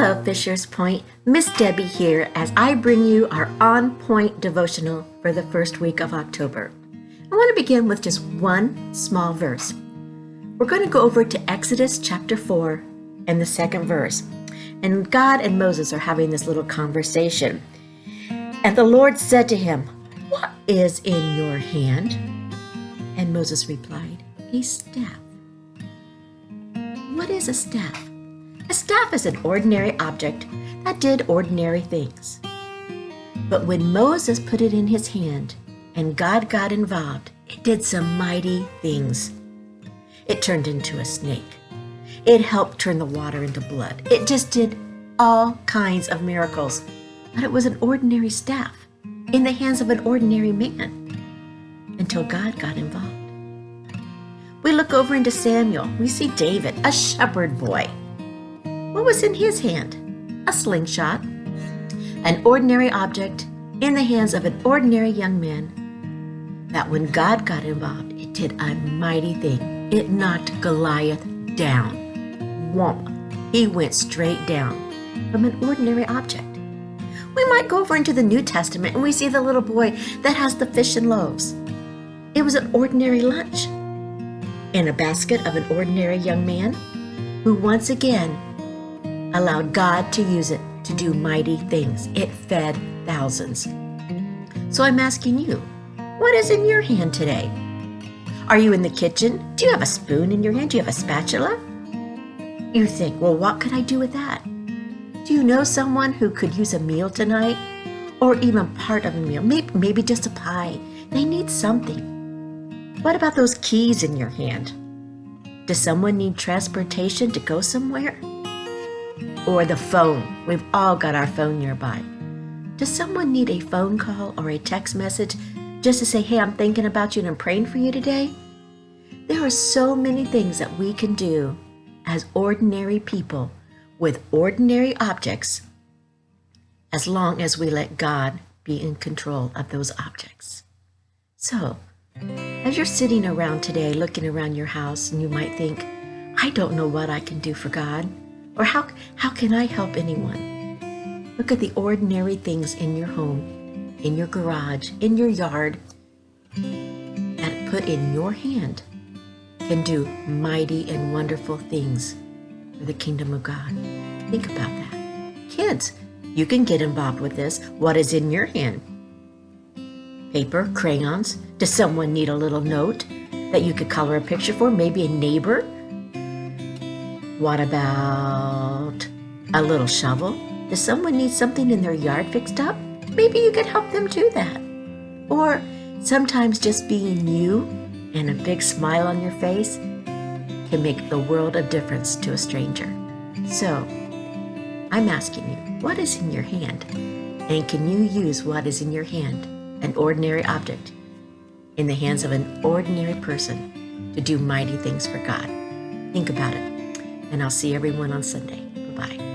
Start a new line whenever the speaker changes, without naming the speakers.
Hello, Fisher's Point. Miss Debbi here as I bring you our OnPoint devotional for the first week of October. I want to begin with just one small verse. We're going to go over to Exodus chapter 4 and the second verse. And God and Moses are having this little conversation. And the Lord said to him, "What is in your hand?" And Moses replied, "A staff." What is a staff? A staff is an ordinary object that did ordinary things. But when Moses put it in his hand and God got involved, it did some mighty things. It turned into a snake. It helped turn the water into blood. It just did all kinds of miracles. But it was an ordinary staff in the hands of an ordinary man until God got involved. We look over into Samuel. We see David, a shepherd boy. What was in his hand? A slingshot, an ordinary object in the hands of an ordinary young man that when God got involved, it did a mighty thing. It knocked Goliath down. Whomp. He went straight down from an ordinary object. We might go over into the New Testament and we see the little boy that has the fish and loaves. It was an ordinary lunch in a basket of an ordinary young man who once again allowed God to use it to do mighty things. It fed thousands. So I'm asking you, what is in your hand today? Are you in the kitchen? Do you have a spoon in your hand? Do you have a spatula? You think, well, what could I do with that? Do you know someone who could use a meal tonight? Or even part of a meal? Maybe just a pie. They need something. What about those keys in your hand? Does someone need transportation to go somewhere? Or the phone. We've all got our phone nearby. Does someone need a phone call or a text message just to say, hey, I'm thinking about you and I'm praying for you today? There are so many things that we can do as ordinary people with ordinary objects as long as we let God be in control of those objects. So, as you're sitting around today, looking around your house, and you might think, I don't know what I can do for God, or how can I help anyone? Look at the ordinary things in your home, in your garage, in your yard, that put in your hand can do mighty and wonderful things for the kingdom of God. Think about that. Kids, you can get involved with this. What is in your hand? Paper, crayons. Does someone need a little note that you could color a picture for? Maybe a neighbor? What about a little shovel? Does someone need something in their yard fixed up? Maybe you could help them do that. Or sometimes just being you and a big smile on your face can make the world of difference to a stranger. So, I'm asking you, what is in your hand? And can you use what is in your hand, an ordinary object, in the hands of an ordinary person to do mighty things for God? Think about it. And I'll see everyone on Sunday. Bye-bye.